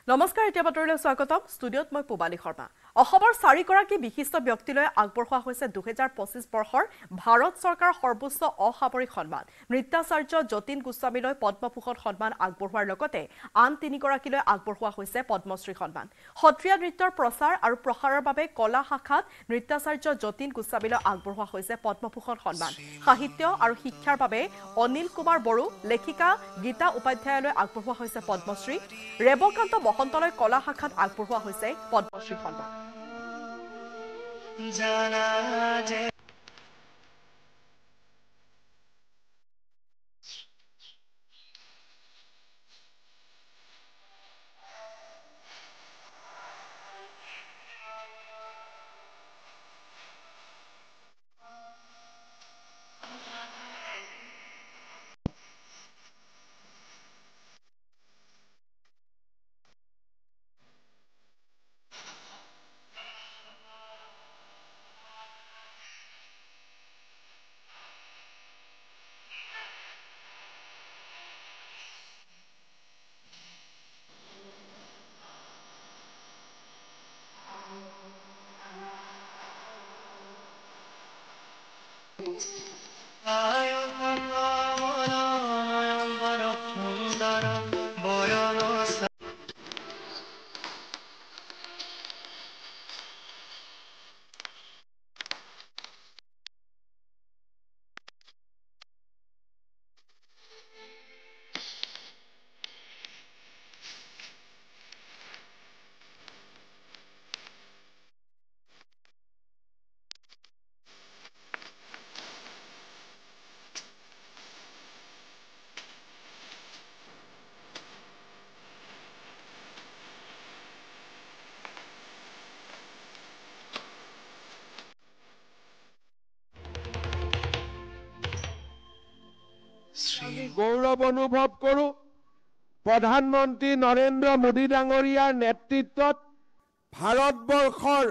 নমস্কাৰ এতিয়া বাতৰিলৈ স্বাগতম ষ্টুডিঅত মই পুবালী শৰ্মা অসমৰ চাৰিগৰাকী বিশিষ্ট ব্যক্তিলৈ আগবঢ়োৱা হৈছে 2025 বৰ্ষৰ ভাৰত চৰকাৰৰ সৰ্বোচ্চ অসামৰিক সন্মান নৃত্যাচাৰ্য যতীন গোস্বামীলৈ পদ্মভূষণ সন্মান আগবঢ়োৱাৰ লগতে আন তিনিগৰাকীলৈ আগবঢ়োৱা হৈছে পদ্মশ্ৰী সন্মান সত্ৰীয়া নৃত্যৰ প্ৰচাৰ আৰু প্ৰসাৰৰ বাবে কলা শাখাত নৃত্যাচাৰ্য যতীন গোস্বামীলৈ আগবঢ়োৱা হৈছে পদ্মভূষণ সন্মান সাহিত্য আৰু শিক্ষাৰ বাবে অনিল কুমাৰ বড়ো লেখিকা গীতা উপাধ্যায়লৈ আগবঢ়োৱা হৈছে পদ্মশ্ৰী ৰেবকান্ত মহন্তলৈ কলা শাখাত আগবঢ়োৱা হৈছে পদ্মশ্ৰী সন্মান আমি গৌৰৱ অনুভৱ কৰো প্ৰধানমন্ত্ৰী নৰেন্দ্ৰ মোদী ডাঙৰীয়াৰ নেতৃত্বত ভাৰতবৰ্ষৰ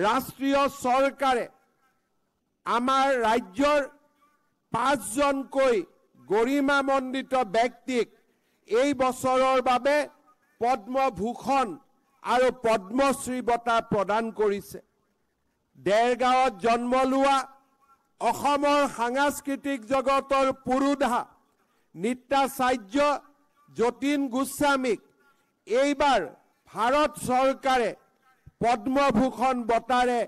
ৰাষ্ট্ৰীয় চৰকাৰে আমাৰ ৰাজ্যৰ 5জনকৈ গৰিমামণ্ডিত ব্যক্তিক এই বছৰৰ বাবে পদ্মভূষণ আৰু পদ্মশ্ৰী বঁটা প্ৰদান কৰিছে দেৰগাঁৱত জন্ম লোৱা অসমৰ সাংস্কৃতিক জগতৰ পুৰুধা নৃত্যাচাৰ্য যতীন গোস্বামীক এইবাৰ ভাৰত চৰকাৰে পদ্মভূষণ বঁটাৰে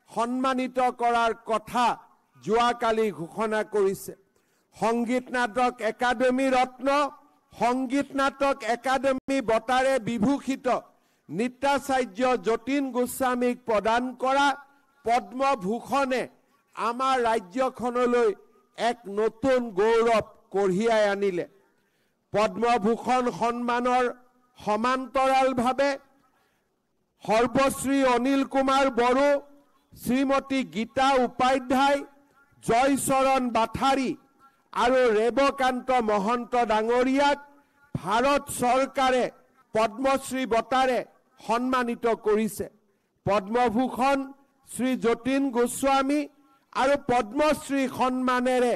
সন্মানিত কৰাৰ কথা যোৱাকালি ঘোষণা কৰিছে সংগীত নাটক একাডেমী ৰত্ন সংগীত নাটক একাডেমী বঁটাৰে বিভূষিত নৃত্যাচাৰ্য যতীন গোস্বামীক প্ৰদান কৰা পদ্মভূষণে আমাৰ ৰাজ্যখনলৈ এক নতুন গৌৰৱ কঢ়িয়াই আনিলে পদ্মভূষণ সন্মানৰ সমান্তৰালভাৱে সৰ্বশ্ৰী অনিল কুমাৰ বড়ো শ্ৰীমতী গীতা উপাধ্যায় জয়চৰণ বাথাৰী আৰু ৰেবকান্ত মহন্ত ডাঙৰীয়াক ভাৰত চৰকাৰে পদ্মশ্ৰী বঁটাৰে সন্মানিত কৰিছে পদ্মভূষণ শ্ৰী যতীন গোস্বামী আৰু পদ্মশ্ৰী সন্মানেৰে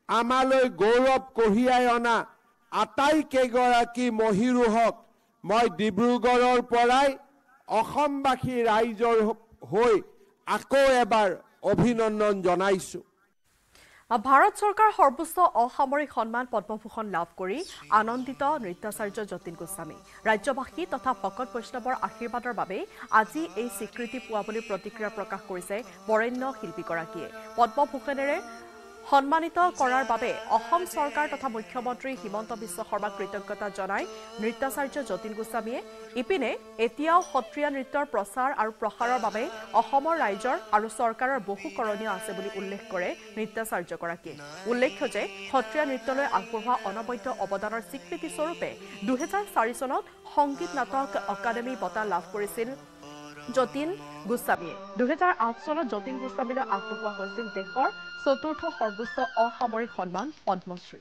আমালৈ গৌৰৱ কঢ়িয়াই অনা আটাইকেইগৰাকী মহীৰোহক মই ডিব্ৰুগড়ৰ পৰাই অসমবাসী ৰাইজৰ হৈ আকৌ এবাৰ অভিনন্দন জনাইছো ভাৰত চৰকাৰ সৰ্বোচ্চ অসামৰিক সন্মান পদ্মভূষণ লাভ কৰি আনন্দিত নৃত্যাচাৰ্য যতীন গোস্বামী ৰাজ্যবাসী তথা ভকত বৈষ্ণৱৰ আশীৰ্বাদৰ বাবে আজি এই স্বীকৃতি পোৱা বুলি প্ৰতিক্ৰিয়া প্ৰকাশ কৰিছে বৰেণ্য শিল্পীগৰাকীয়ে পদ্মভূষণেৰে সন্মানিত কৰাৰ বাবে অসম চৰকাৰ তথা মুখ্যমন্ত্ৰী হিমন্ত বিশ্ব শৰ্মাক কৃতজ্ঞতা জনাই নৃত্যাচাৰ্য যতীন গোস্বামীয়ে ইপিনে এতিয়াও সত্ৰীয়া নৃত্যৰ প্ৰচাৰ আৰু প্ৰসাৰৰ বাবে অসমৰ ৰাইজৰ আৰু চৰকাৰৰ বহু কৰণীয় আছে বুলি উল্লেখ কৰে নৃত্যাচাৰ্যগৰাকীয়ে উল্লেখ্য যে সত্ৰীয়া নৃত্যলৈ আগবঢ়োৱা অনবদ্য অৱদানৰ স্বীকৃতি স্বৰূপে 2004 চনত সংগীত নাটক একাডেমী বঁটা লাভ কৰিছিল যতীন গোস্বামীয়ে 2008 চনত যতীন গোস্বামীলৈ আগবঢ়োৱা হৈছিল দেশৰ চতুৰ্থ সৰ্বোচ্চ অসামৰিক সন্মান পদ্মশ্ৰী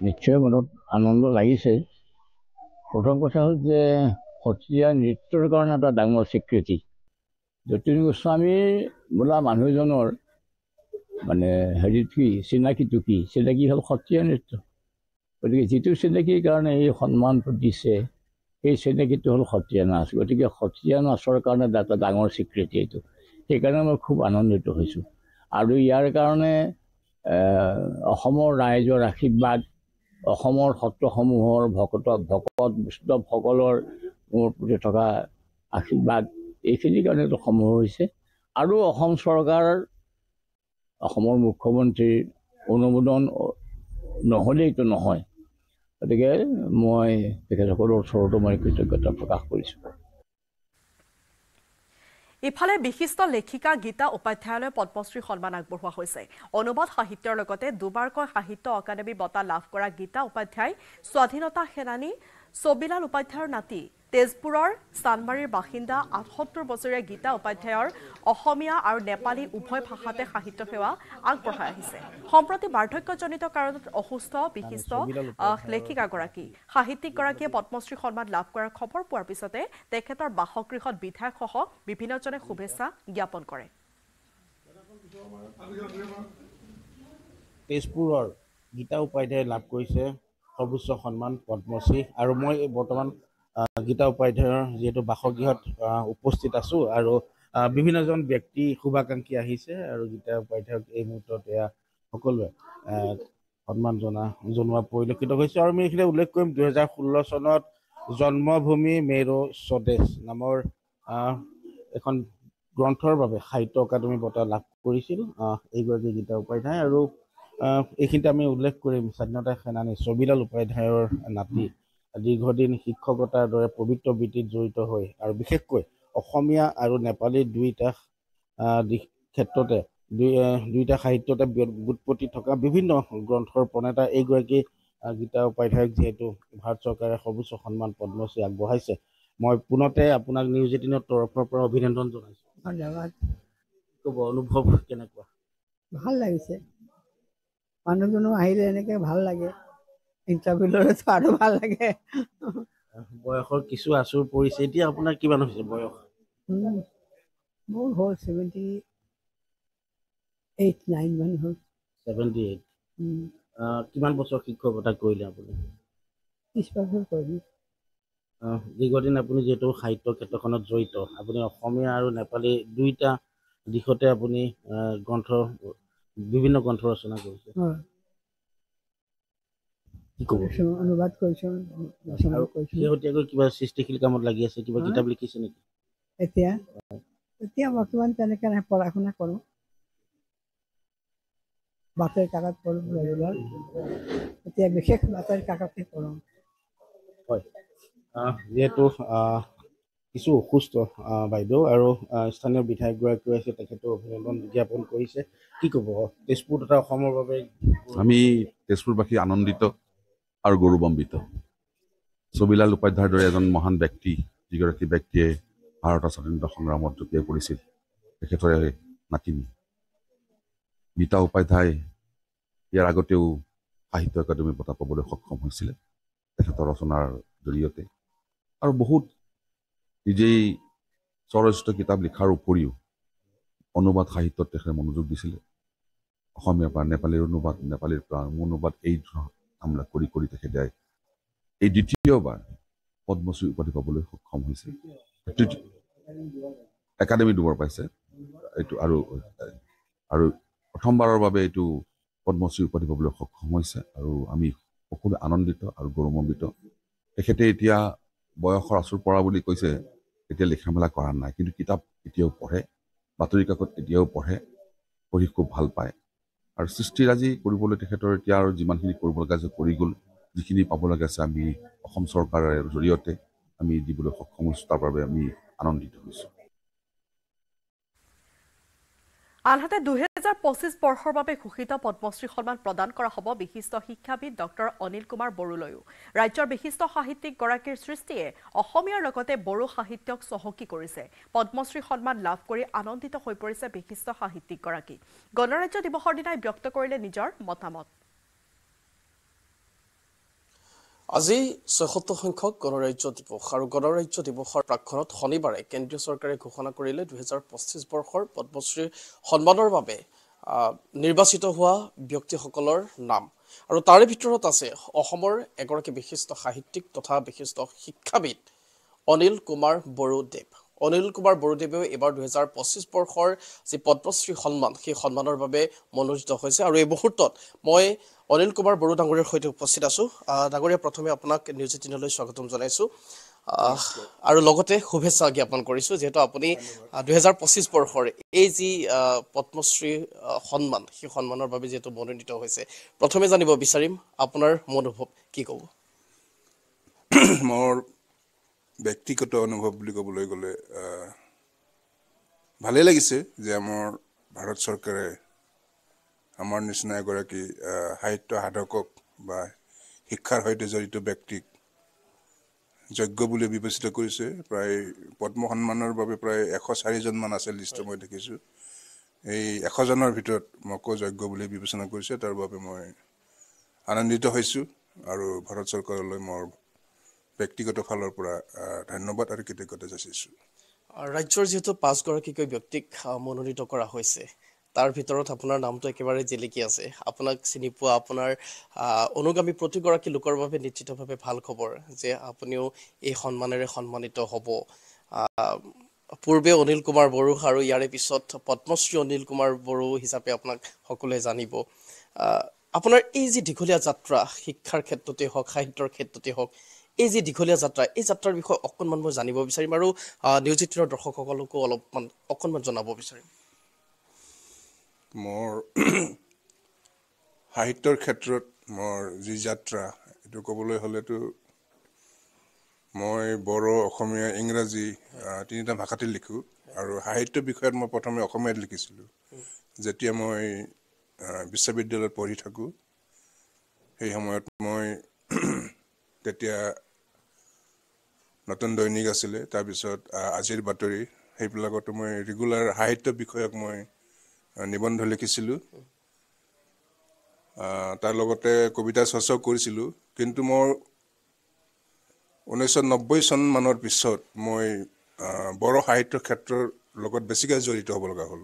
নিশ্চয় মনত আনন্দ লাগিছে। প্ৰথম কথা হ'ল যে সত্ৰীয়া নৃত্যৰ কাৰণে এটা ডাঙৰ স্বীকৃতি। যতীন গোস্বামী বোলা মানুহজনৰ মানে হেৰিটো কি চিনাকিটো কি চিনাকি হ'ল সত্ৰীয়া নৃত্য। গতিকে যিটো চিনাকিৰ কাৰণে এই সন্মানটো দিছে সেই চিনাকিটো হ'ল সত্ৰীয়া নাচ। গতিকে সত্ৰীয়া নাচৰ কাৰণে এটা ডাঙৰ স্বীকৃতি এইটো। সেইকাৰণে মই খুব আনন্দিত হৈছোঁ। আৰু ইয়াৰ কাৰণে অসমৰ ৰাইজৰ আশীৰ্বাদ, অসমৰ সত্ৰসমূহৰ ভকত বৈষ্ণৱসকলৰ মোৰ প্ৰতি থকা আশীৰ্বাদ এইখিনিৰ কাৰণে এইটো সম্ভৱ হৈছে। আৰু অসম চৰকাৰ, অসমৰ মুখ্যমন্ত্ৰীৰ অনুমোদন নহ'লেইটো নহয়। গতিকে মই তেখেতসকলৰ ওচৰতো মই কৃতজ্ঞতা প্ৰকাশ কৰিছোঁ। ইফালে বিশিষ্ট লেখিকা গীতা উপাধ্যায়লৈ পদ্মশ্ৰী সন্মান আগবঢ়োৱা হৈছে। অনুবাদ সাহিত্যৰ লগতে দুবাৰকৈ সাহিত্য অকাডেমী বঁটা লাভ কৰা গীতা উপাধ্যায় স্বাধীনতা সেনানী ছবিলাল উপাধ্যায়ৰ নাতি। তেজপুৰৰ চানমাৰীৰ বাসিন্দা ৭৮ বছৰীয়া গীতা উপাধ্যায়ৰ অসমীয়া আৰু নেপালী উভয় ভাষাতে সাহিত্য সেৱা আগবঢ়াই আহিছে। সম্প্ৰতি বাৰ্ধক্যজনিত কাৰণত অসুস্থ বিশিষ্ট লেখিকাগৰাকী সাহিত্যিকগৰাকীয়ে পদ্মশ্ৰী সন্মান লাভ কৰাৰ খবৰ পোৱাৰ পিছতে তেখেতৰ বাসগৃহত বিধায়কসহ বিভিন্নজনে শুভেচ্ছা জ্ঞাপন কৰে। তেজপুৰৰ গীতা উপাধ্যায় লাভ কৰিছে সৰ্বোচ্চ সন্মান পদ্মশ্ৰী। আৰু মই বৰ্তমান গীতা উপাধ্যায়ৰ যিহেতু বাসগৃহত উপস্থিত আছোঁ আৰু বিভিন্নজন ব্যক্তি শুভাকাংক্ষী আহিছে আৰু গীতা উপাধ্যায়ক এই মুহূৰ্তত সকলোৱে সন্মান জনোৱা পৰিলক্ষিত হৈছে। আৰু আমি এইখিনি উল্লেখ কৰিম 2016 চনত জন্মভূমি মেৰো স্বদেশ নামৰ এখন গ্ৰন্থৰ বাবে সাহিত্য অকাডেমী বঁটা লাভ কৰিছিল এইগৰাকী গীতা উপাধ্যায়। আৰু এইখিনিতে আমি উল্লেখ কৰিম স্বাধীনতা সেনানী ছবিলাল উপাধ্যায়ৰ নাতি। দীৰ্ঘদিন শিক্ষকতাৰ দৰে পবিত্ৰ বৃত্তিত জড়িত হৈ আৰু বিশেষকৈ অসমীয়া আৰু নেপালী দুয়োটা ক্ষেত্ৰতে দুয়োটা সাহিত্যতে ব্যুৎপত্তি থকা বিভিন্ন গ্ৰন্থৰ প্ৰণেতা এইগৰাকী গীতা উপাধ্যায়ক যিহেতু ভাৰত চৰকাৰে সৰ্বোচ্চ সন্মান পদ্মশ্ৰী আগবঢ়াইছে, মই পুনতে আপোনাক নিউজ 18ৰ তৰফৰ পৰা অভিনন্দন জনাইছোঁ। ধন্যবাদ। ক'ব অনুভৱ কেনেকুৱা? ভাল লাগিছে, মানুহজনো আহিলে এনেকৈ ভাল লাগে, ইণ্টাৰভিউ ল'লেতো আৰু ভাল লাগে। বয়সৰ কিছু আঁচোৰ পৰিছে, এতিয়া আপোনাৰ কিমান হৈছে বয়স? মোৰ হ'ল 78-9 মান হ'ল। 78। কিমান বছৰ শিক্ষকতা কৰিলে আপুনি? 30 বছৰ কৰিলোঁ। দীৰ্ঘদিন আপুনি যিহেতু সাহিত্য ক্ষেত্ৰখনত জড়িত, আপুনি অসমীয়া আৰু নেপালী দুয়োটা দিশতে আপুনি বিভিন্ন গ্ৰন্থ ৰচনা কৰিছে। কি ক'ব? অনুবাদ কৰিছোঁ, ৰচনা কৰিছোঁ। শেহতীয়াকৈ কিবা সৃষ্টিশীল কামত লাগি আছে, কিবা কিতাপ লিখিছে নেকি? এতিয়া বৰ্তমান তেনেকৈ নাই, পঢ়া শুনা কৰোঁ, বাতৰি কাকত পঢ়োঁ ৰেগুলাৰ। এতিয়া বিশেষ বাতৰি কাকতে পঢ়োঁ। হয়, যিহেতু কিছু অসুস্থ বাইদেউ আৰু স্থানীয় বিধায়কগৰাকীও আছে, তেখেতেও অভিনন্দন জ্ঞাপন কৰিছে। কি ক'ব? তেজপুৰ তথা অসমৰ বাবে আমি তেজপুৰবাসী আনন্দিত আৰু গৌৰৱান্বিত। ছবিলাল উপাধ্যায়ৰ দৰে এজন মহান ব্যক্তি, যিগৰাকী ব্যক্তিয়ে ভাৰতৰ স্বাধীনতা সংগ্ৰামত জপিয়াই পৰিছিল, তেখেতৰে নাতিনী গীতা উপাধ্যায় ইয়াৰ আগতেও সাহিত্য একাডেমী বঁটা পাবলৈ সক্ষম হৈছিলে তেখেতৰ ৰচনাৰ জৰিয়তে। আৰু বহুত নিজেই স্বৰচিত কিতাপ লিখাৰ উপৰিও অনুবাদ সাহিত্যত তেখেতে মনোযোগ দিছিলে। অসমীয়াৰ পৰা নেপালীৰ অনুবাদ, নেপালীৰ পৰা অনুবাদ, এই কামবিলাক কৰি কৰি তেখেতে এই দ্বিতীয়বাৰ পদ্মশ্ৰী উপাধি পাবলৈ সক্ষম হৈছে। একাডেমি দুবাৰ পাইছে এইটো, আৰু প্ৰথমবাৰৰ বাবে এইটো পদ্মশ্ৰী উপাধি পাবলৈ সক্ষম হৈছে। আৰু আমি সকলো আনন্দিত আৰু গৌৰৱান্বিত। তেখেতে এতিয়া বয়সৰ আঁচোৰ পৰা বুলি কৈছে, এতিয়া লিখা মেলা কৰা নাই, কিন্তু কিতাপ এতিয়াও পঢ়ে, বাতৰি কাকত এতিয়াও পঢ়ে, পঢ়ি খুব ভাল পায়। আৰু সৃষ্টিৰাজি কৰিবলৈ তেখেতৰ এতিয়া আৰু যিমানখিনি কৰিব লগা আছে কৰি গ'ল। যিখিনি পাব লগা আছে আমি অসম চৰকাৰৰ জৰিয়তে আমি দিবলৈ সক্ষম হৈছোঁ, তাৰ বাবে আমি আনন্দিত হৈছোঁ। আনহাতে 2025 বৰ্ষৰ বাবে ঘোষিত পদ্মশ্ৰী সন্মান প্ৰদান কৰা হ'ব বিশিষ্ট শিক্ষাবিদ ডক্টৰ অনিল কুমাৰ বড়োলৈও। ৰাজ্যৰ বিশিষ্ট সাহিত্যিকগৰাকীৰ সৃষ্টিয়ে অসমীয়াৰ লগতে বড়ো সাহিত্যক চহকী কৰিছে। পদ্মশ্ৰী সন্মান লাভ কৰি আনন্দিত হৈ পৰিছে বিশিষ্ট সাহিত্যিকগৰাকী। গণৰাজ্য দিৱসৰ দিনাই ব্যক্ত কৰিলে নিজৰ মতামত। আজি ৭৬ সংখ্যক গণৰাজ্য দিৱস আৰু গণৰাজ্য দিৱসৰ প্ৰাক্ষণত শনিবাৰে কেন্দ্ৰীয় চৰকাৰে ঘোষণা কৰিলে ২০২৫ বৰ্ষৰ পদ্মশ্ৰী সন্মানৰ বাবে নিৰ্বাচিত হোৱা ব্যক্তিসকলৰ নাম আৰু তাৰে ভিতৰত আছে অসমৰ এগৰাকী বিশিষ্ট সাহিত্যিক তথা বিশিষ্ট শিক্ষাবিদ অনিল কুমাৰ বড়োদেৱ। অনিল কুমাৰ বড়োদেৱেও এইবাৰ ২০২৫ বৰ্ষৰ যি পদ্মশ্ৰী সন্মান সেই সন্মানৰ বাবে মনোনীত হৈছে আৰু এই মুহূৰ্তত মই অনিল কুমাৰ বড়ো ডাঙৰীয়াৰ সৈতে উপস্থিত আছো। ডাঙৰীয়া, প্ৰথমে আপোনাক নিউজ ১৮লৈ স্বাগতম জনাইছো আৰু লগতে শুভেচ্ছা জ্ঞাপন কৰিছো যিহেতু আপুনি ২০২৫ বৰ্ষৰ এই যি পদ্মশ্ৰী সন্মান সেই সন্মানৰ বাবে যিহেতু মনোনীত হৈছে, প্ৰথমে জানিব বিচাৰিম আপোনাৰ মনোভাৱ কি ক'ব? মোৰ ব্যক্তিগত অনুভৱ বুলি ক'বলৈ গ'লে ভালেই লাগিছে যে আমাৰ ভাৰত চৰকাৰে আমাৰ নিচিনা এগৰাকী সাহিত্য সাধকক বা শিক্ষাৰ সৈতে জড়িত ব্যক্তিক যোগ্য বুলি বিবেচিত কৰিছে। প্ৰায় পদ্ম সন্মানৰ বাবে প্ৰায় ১০৪জনমান আছে লিষ্ট মই দেখিছোঁ। এই ১০০জনৰ ভিতৰত মোকো যোগ্য বুলি বিবেচনা কৰিছে, তাৰ বাবে মই আনন্দিত হৈছোঁ আৰু ভাৰত চৰকাৰলৈ মোৰ ব্যক্তিগত ফালৰ পৰা ধন্যবাদ আৰু কৃতজ্ঞতা যাচিছোঁ। ৰাজ্যৰ যিহেতু ৫গৰাকীকৈ ব্যক্তিক মনোনীত কৰা হৈছে, তাৰ ভিতৰত আপোনাৰ নামটো একেবাৰে জিলিকি আছে। আপোনাক চিনি পোৱা আপোনাৰ অনুগামী প্ৰতিগৰাকী লোকৰ বাবে নিশ্চিতভাৱে ভাল খবৰ যে আপুনিও এই সন্মানেৰে সন্মানিত হ'ব। পূৰ্বে অনিল কুমাৰ বড়ো আৰু ইয়াৰে পিছত পদ্মশ্ৰী অনিল কুমাৰ বড়ো হিচাপে আপোনাক সকলোৱে জানিব। আপোনাৰ এই যি দীঘলীয়া যাত্ৰা, শিক্ষাৰ ক্ষেত্ৰতে হওক সাহিত্যৰ ক্ষেত্ৰতে হওক, এই যি দীঘলীয়া যাত্ৰা, এই যাত্ৰাৰ বিষয়ে অকণমান মই জানিব বিচাৰিম আৰু নিউজ ১৮ৰ দৰ্শকসকলকো অকণমান জনাব বিচাৰিম। মোৰ সাহিত্যৰ ক্ষেত্ৰত মোৰ যি যাত্ৰা, এইটো ক'বলৈ হ'লেতো মই বড়ো, অসমীয়া, ইংৰাজী তিনিটা ভাষাতে লিখোঁ আৰু সাহিত্য বিষয়ত মই প্ৰথমে অসমীয়াত লিখিছিলোঁ। যেতিয়া মই বিশ্ববিদ্যালয়ত পঢ়ি থাকোঁ সেই সময়ত মই তেতিয়া নতুন দৈনিক আছিলে, তাৰপিছত আজিৰ বাতৰি, সেইবিলাকতো মই ৰেগুলাৰ সাহিত্য বিষয়ক মই নিবন্ধ লিখিছিলোঁ। তাৰ লগতে কবিতা চৰ্চাও কৰিছিলোঁ। কিন্তু মোৰ ১৯৯০ চনমানৰ পিছত মই বড়ো সাহিত্যৰ ক্ষেত্ৰৰ লগত বেছিকৈ জড়িত হ'ব লগা হ'ল।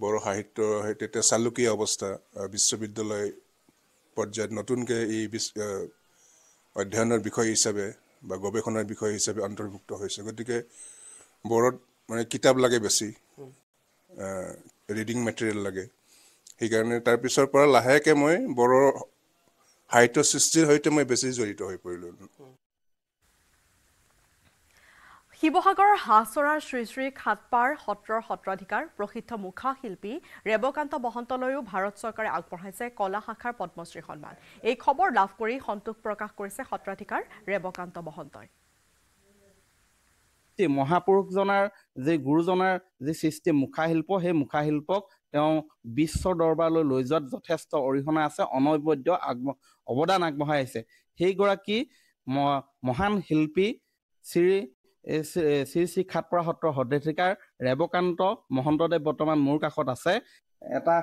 বড়ো সাহিত্য তেতিয়া চালুকীয়া অৱস্থা, বিশ্ববিদ্যালয় পৰ্যায়ত নতুনকৈ এই অধ্যয়নৰ বিষয় হিচাপে বা গৱেষণাৰ বিষয় হিচাপে অন্তৰ্ভুক্ত হৈছে। গতিকে বড়োত মানে কিতাপ লাগে বেছি, ৰিডিং মেটেৰিয়েল লাগে। সেইকাৰণে তাৰপিছৰ পৰা লাহেকৈ মই বড়ো সাহিত্য সৃষ্টিৰ সৈতে মই বেছি জড়িত হৈ পৰিলোঁ। শিৱসাগৰৰ হাঁহচৰাৰ শ্ৰী শ্ৰী খাটপাৰ সত্ৰৰ সত্ৰাধিকাৰ প্ৰসিদ্ধ মুখা শিল্পী ৰেবকান্ত মহন্তলৈও ভাৰত চৰকাৰে আগবঢ়াইছে কলা শাখাৰ পদ্মশ্ৰী সন্মান। এই খবৰ লাভ কৰি সন্তোষ প্ৰকাশ কৰিছে সত্ৰাধিকাৰ ৰেবকান্ত মহন্তই। মহাপুৰুষজনাৰ যি গুৰুজনাৰ যি সৃষ্টি মুখা শিল্প, সেই মুখা শিল্পক তেওঁ বিশ্বৰ দৰবাৰলৈ লৈ যোৱাত যথেষ্ট অৰিহণা আছে, অনবদ্য অৱদান আগবঢ়াই আছে। সেইগৰাকী মহান শিল্পী শ্ৰী শ্ৰী খাটপাৰা সত্ৰৰ সত্ৰাধিকাৰ ৰেবকান্ত মহন্তদেৱ বৰ্তমান মোৰ কাষত আছে। এটা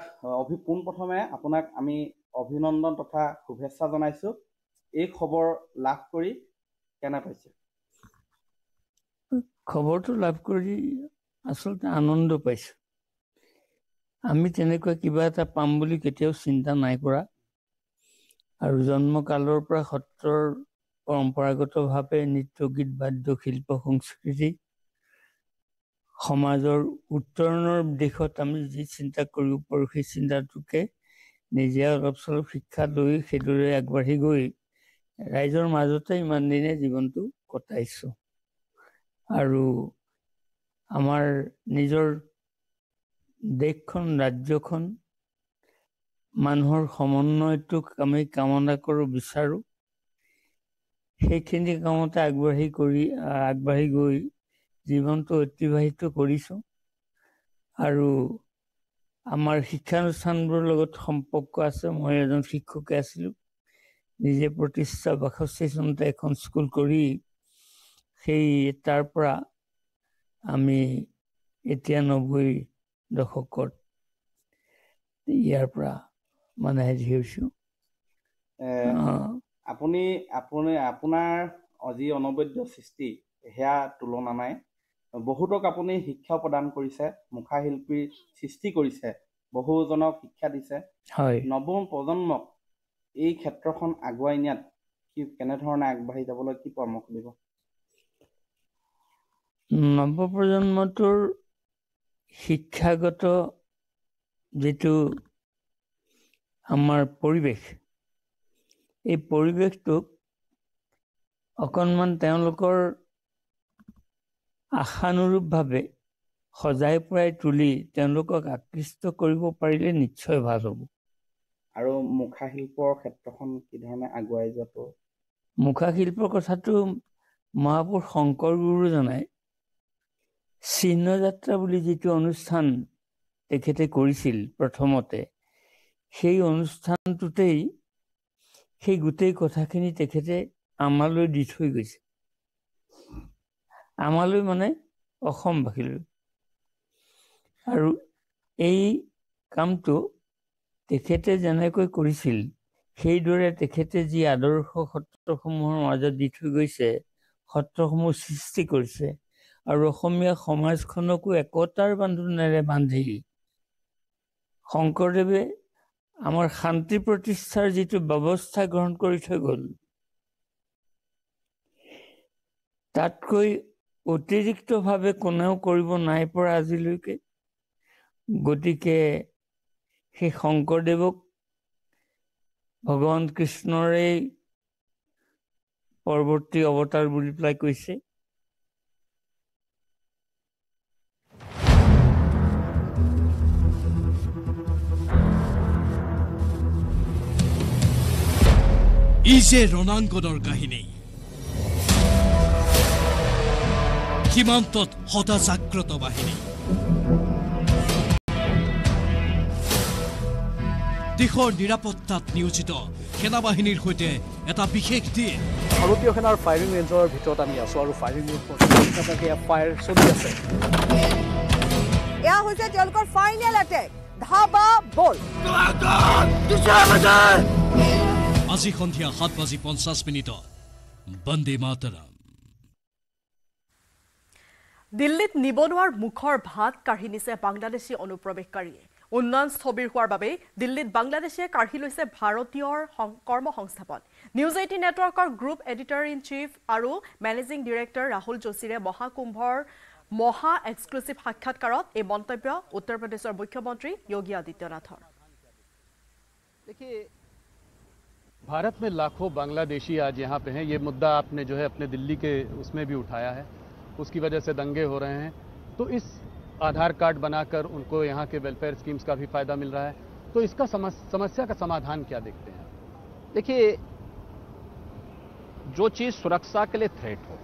পোনপ্ৰথমে আপোনাক আমি অভিনন্দন তথা শুভেচ্ছা জনাইছোঁ। এই খবৰ লাভ কৰি কেনে পাইছে? খবৰটো লাভ কৰি আচলতে আনন্দ পাইছোঁ। আমি তেনেকুৱা কিবা এটা পাম বুলি কেতিয়াও চিন্তা নাই কৰা আৰু জন্মকালৰ পৰা সত্ৰৰ পৰম্পৰাগতভাৱে নৃত্য, গীত, বাদ্য, শিল্প, সংস্কৃতি সমাজৰ উত্তৰণৰ দিশত আমি যি চিন্তা কৰিব পাৰোঁ, সেই চিন্তাটোকে নিজে অলপ চলপ শিক্ষা লৈ সেইদৰে আগবাঢ়ি গৈ ৰাইজৰ মাজতে ইমান দিনে জীৱনটো কটাইছোঁ। আৰু আমাৰ নিজৰ দেশখন, ৰাজ্যখন, মানুহৰ সমন্বয়টোক আমি কামনা কৰোঁ, বিচাৰোঁ। সেইখিনি কামতে আগবাঢ়ি গৈ জীৱনটো অতিবাহিত কৰিছোঁ। আৰু আমাৰ শিক্ষানুষ্ঠানবোৰৰ লগত সম্পৰ্ক আছে। মই এজন শিক্ষকে আছিলোঁ, নিজে প্ৰতিষ্ঠা ৬২ চনতে এখন স্কুল কৰি সেই তাৰ পৰা আমি এতিয়া ৯০ দশকত ইয়াৰ পৰা মানে হেৰি হৈছোঁ। আপোনাৰ যি অনবদ্য সৃষ্টি সেয়া তুলনা নাই। বহুতক আপুনি শিক্ষা প্ৰদান কৰিছে, মুখাশিল্পীৰ সৃষ্টি কৰিছে, বহুজনক শিক্ষা দিছে। হয়, নৱম প্ৰজন্মক এই ক্ষেত্ৰখন আগুৱাই নিয়াত কেনেধৰণে আগবাঢ়ি যাবলৈ কি পৰামৰ্শ দিব? নৱপ্ৰজন্মটোৰ শিক্ষাগত যিটো আমাৰ পৰিৱেশ, এই পৰিৱেশটোক অকণমান তেওঁলোকৰ আশানুৰূপভাৱে সজাই পৰাই তুলি তেওঁলোকক আকৃষ্ট কৰিব পাৰিলে নিশ্চয় ভাল হ'ব। আৰু মুখাশিল্পৰ ক্ষেত্ৰখন কি ধৰণে আগুৱাই যাব? মুখাশিল্পৰ কথাটো মহাপুৰুষ শংকৰ গুৰুজনাই চিহ্নযাত্ৰা বুলি যিটো অনুষ্ঠান তেখেতে কৰিছিল প্ৰথমতে, সেই অনুষ্ঠানটোতেই সেই গোটেই কথাখিনি তেখেতে আমালৈ দি থৈ গৈছে। আমালৈ মানে অসমবাসীলৈ। আৰু এই কামটো তেখেতে যেনেকৈ কৰিছিল, সেইদৰে তেখেতে যি আদৰ্শ সত্ৰসমূহৰ মাজত দি থৈ গৈছে, সত্ৰসমূহ সৃষ্টি কৰিছে, আৰু অসমীয়া সমাজখনকো একতাৰ বান্ধোনেৰে বান্ধি শংকৰদেৱে আমাৰ শান্তি প্ৰতিষ্ঠাৰ যিটো ব্যৱস্থা গ্ৰহণ কৰি থৈ গ'ল, তাতকৈ অতিৰিক্তভাৱে কোনেও কৰিব নাই পৰা আজিলৈকে। গতিকে সেই শংকৰদেৱক ভগৱান কৃষ্ণৰে পৰৱৰ্তী অৱতাৰ বুলি পেলাই কৈছে। ই যে ৰণাংগনৰ কাহিনী, সীমান্তত হতাজাগ্ৰত বাহিনী, দেশৰ নিৰাপত্তাত নিয়োজিত সেনাবাহিনীৰ সৈতে এটা বিশেষ দিন। ভাৰতীয় সেনাৰ ফায়াৰিং ৰেঞ্জৰ ভিতৰত আমি আছো আৰু ফায়াৰিং ৰেঞ্জত ফায়াৰ চলি আছে। এয়া হৈছে তেওঁলোকৰ ফাইনেল এটেক, ধাবা বল। আজি সন্ধিয়া 7:50 বন্দে মাতৰম। দিল্লীত নিবনুৱাৰ মুখৰ ভাত কাঢ়ি নিছে বাংলাদেশী অনুপ্ৰৱেশকাৰীয়ে। উন্নয়ন স্থবিৰ হোৱাৰ বাবে দিল্লীত বাংলাদেশে কাঢ়ি লৈছে ভাৰতীয়ৰ কৰ্মসংস্থাপন। নিউজ 18 নেটৱৰ্কৰ গ্ৰুপ এডিটৰ ইন চিফ আৰু মেনেজিং ডিৰেক্টৰ ৰাহুল যোশীৰে মহাকুম্ভৰ মহা এক্সক্লুচিভ সাক্ষাৎকাৰত এই মন্তব্য উত্তৰ প্ৰদেশৰ মুখ্যমন্ত্ৰী योगी आदित्यनाथৰ। देखिए, भारत में लाखों बांग्लादेशी आज यहाँ पे हैं। ये मुद्दा आपने जो है अपने दिल्ली के उसमें भी उठाया है, उसकी वजह से दंगे हो रहे हैं। तो इस आधार कार्ड बनाकर उनको यहाँ के वेलफेयर स्कीम्स का भी फायदा मिल रहा है। तो इसका समस्या का समाधान क्या देखते हैं? देखिए, जो चीज सुरक्षा के लिए थ्रेट हो,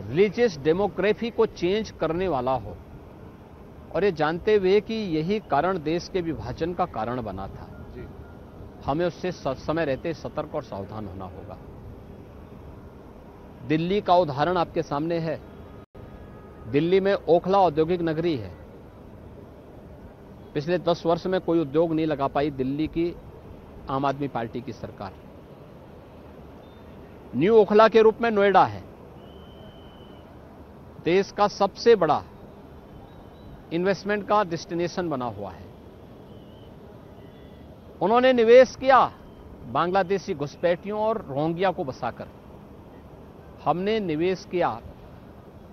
रिलीजियस डेमोग्राफी को चेंज करने वाला हो, और ये जानते हुए कि यही कारण देश के विभाजन का कारण बना था, हमें उससे समय रहते सतर्क और सावधान होना होगा। दिल्ली का उदाहरण आपके सामने है। दिल्ली में ओखला औद्योगिक नगरी है। पिछले 10 वर्ष में कोई उद्योग नहीं लगा पाई दिल्ली की आम आदमी पार्टी की सरकार। न्यू ओखला के रूप में नोएडा है, देश का सबसे बड़ा इन्वेस्टमेंट का डेस्टिनेशन बना हुआ है। उन्होंने निवेश किया बांग्लादेशी घुसपैठियों और रोहिंग्या को बसाकर। हमने निवेश किया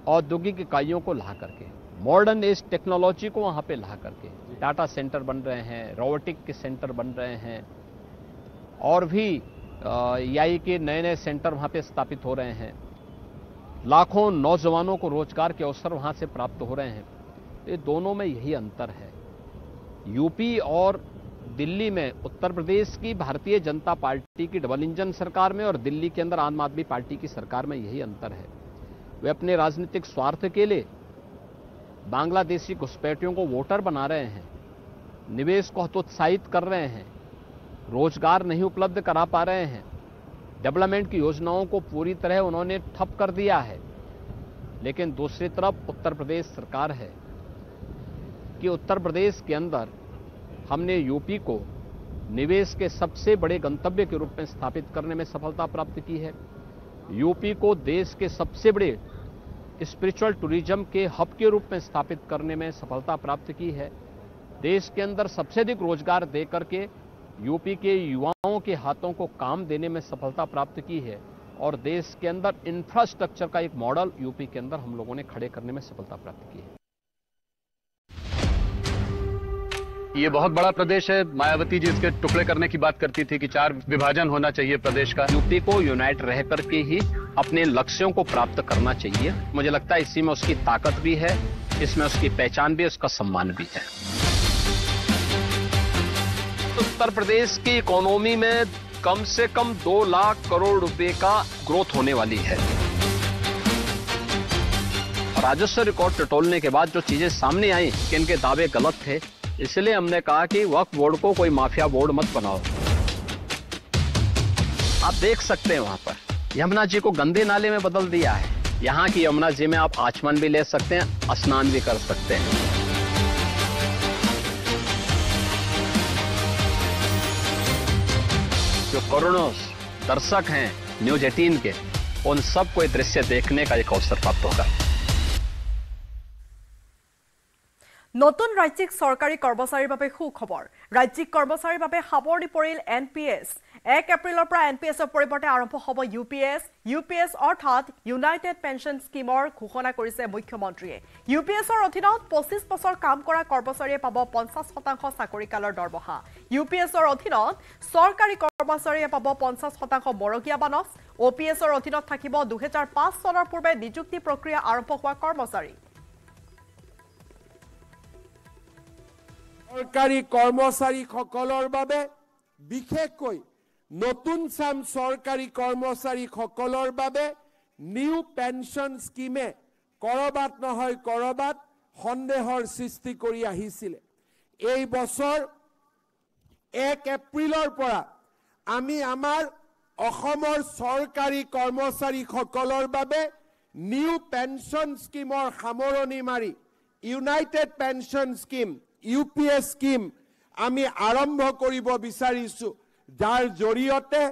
औद्योगिक इकाइयों को ला करके, मॉडर्न एज टेक्नोलॉजी को वहां पे ला करके। डाटा सेंटर बन रहे हैं, रोबोटिक के सेंटर बन रहे हैं, और भी एआई के नए नए सेंटर वहां पे स्थापित हो रहे हैं। लाखों नौजवानों को रोजगार के अवसर वहां से प्राप्त हो रहे हैं। ये दोनों में यही अंतर है। यूपी और दिल्ली में उत्तर प्रदेश की भारतीय जनता पार्टी की डबल इंजन सरकार में और दिल्ली के अंदर आम आदमी पार्टी की सरकार में यही अंतर है। वे अपने राजनीतिक स्वार्थ के लिए बांग्लादेशी घुसपैठियों को वोटर बना रहे हैं, निवेश को हतोत्साहित कर रहे हैं, रोजगार नहीं उपलब्ध करा पा रहे हैं, डेवलपमेंट की योजनाओं को पूरी तरह उन्होंने ठप कर दिया है। लेकिन दूसरी तरफ उत्तर प्रदेश सरकार है कि उत्तर प्रदेश के अंदर हमने यूपी को निवेश के सबसे बड़े गंतव्य के रूप में स्थापित करने में सफलता प्राप्त की है। यूपी को देश के सबसे बड़े स्पिरिचुअल टूरिज्म के हब के रूप में स्थापित करने में सफलता प्राप्त की है। देश के अंदर सबसे अधिक रोजगार दे करके यूपी के युवाओं के हाथों को काम देने में सफलता प्राप्त की है और देश के अंदर इंफ्रास्ट्रक्चर का एक मॉडल यूपी के अंदर हम लोगों ने खड़े करने में सफलता प्राप्त की है। ये बहुत बड़ा प्रदेश है। मायावती जी इसके टुकड़े करने की बात करती थी कि 4 विभाजन होना चाहिए प्रदेश का। यूपी को यूनाइट रह करके ही अपने लक्ष्यों को प्राप्त करना चाहिए। मुझे लगता है इसी में उसकी ताकत भी है, इसमें उसकी पहचान भी है, उसका सम्मान भी है। उत्तर प्रदेश की इकोनॉमी में कम से कम 2 लाख करोड़ रुपए का ग्रोथ होने वाली है। राजस्व रिकॉर्ड टटोलने के बाद जो चीजें सामने आई कि इनके दावे गलत थे, इसलिए हमने कहा कि वक्फ बोर्ड को कोई माफिया बोर्ड मत बनाओ। आप देख सकते हैं वहां पर यमुना जी को गंदे नाले में बदल दिया है। यहाँ की यमुना जी में आप आचमन भी ले सकते हैं, स्नान भी कर सकते हैं। जो करोड़ों दर्शक हैं न्यूज 18 के, उन सबको ये दृश्य देखने का एक अवसर प्राप्त होगा। নতুন ৰাজ্যিক চৰকাৰী কৰ্মচাৰীৰ বাবে সুখবৰ। ৰাজ্যিক কৰ্মচাৰীৰ বাবে সাৱৰণী পৰিল এনপিএছ। 1 এপ্ৰিলৰ পৰা এনপিএছৰ পৰিৱৰ্তে আৰম্ভ হ'ব ইউপিএছ। ইউপিএছ অৰ্থাৎ ইউনাইটেড পেঞ্চন স্কিমৰ ঘোষণা কৰিছে মুখ্যমন্ত্ৰীয়ে। ইউপিএছৰ অধীনত 25 বছৰ কাম কৰা কৰ্মচাৰীয়ে পাব 50% চাকৰিকালৰ দৰমহা। ইউপিএছৰ অধীনত চৰকাৰী কৰ্মচাৰীয়ে পাব 50% মৰগীয়া বানচ। অপিএছৰ অধীনত থাকিব 2005 চনৰ পূৰ্বে নিযুক্তি প্ৰক্ৰিয়া আৰম্ভ হোৱা কৰ্মচাৰী। সৰকাৰি কৰ্মচাৰীসকলৰ বাবে বিশেষকৈ নতুন চাম সৰকাৰি কৰ্মচাৰীসকলৰ বাবে নিউ পেনশন স্কিমে কৰবাত নহয় কৰবাত সন্দেহৰ সৃষ্টি কৰি আহিছিল। এই বছৰ 1 এপ্ৰিলৰ পৰা আমি আমাৰ অসমৰ সৰকাৰি কৰ্মচাৰীসকলৰ বাবে নিউ পেনশন স্কিমৰ সামৰণি মাৰি United pension scheme UPS scheme আমি আৰম্ভ কৰিব বিচাৰিছো, যাৰ জৰিয়তে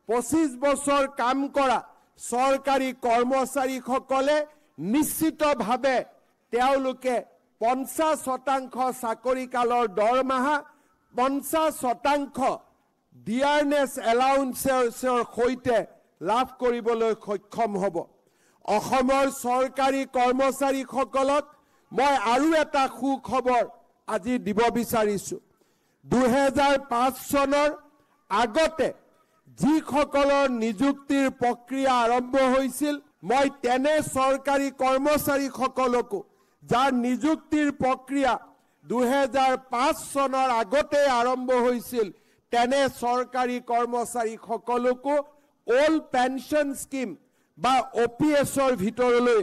25 বছৰ কাম কৰা চৰকাৰী কৰ্মচাৰীসকলে নিশ্চিতভাৱে তেওঁলোকে 50% চাকৰিকালৰ দৰমহা 50% ডিয়াৰনেছ এলাউন্সৰ সৈতে লাভ কৰিবলৈ সক্ষম হ'ব। অসমৰ চৰকাৰী কৰ্মচাৰীসকলক মই আৰু এটা সুখবৰ আজি দিব বিচাৰিছো। 2005 চনৰ আগতে যিসকলৰ নিযুক্তিৰ প্ৰক্ৰিয়া আৰম্ভ হৈছিল, মই তেনে চৰকাৰী কৰ্মচাৰীসকলকো যাৰ নিযুক্তিৰ প্ৰক্ৰিয়া 2005 চনৰ আগতে আৰম্ভ হৈছিল, তেনে চৰকাৰী কৰ্মচাৰীসকলকো অল্ড পেনশন স্কিম বা অপিএছৰ ভিতৰলৈ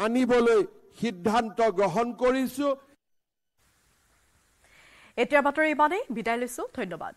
আনিবলৈ সিদ্ধান্ত গ্ৰহণ কৰিছো। এতিয়া বাতৰি ইমানেই, বিদায় লৈছো, ধন্যবাদ।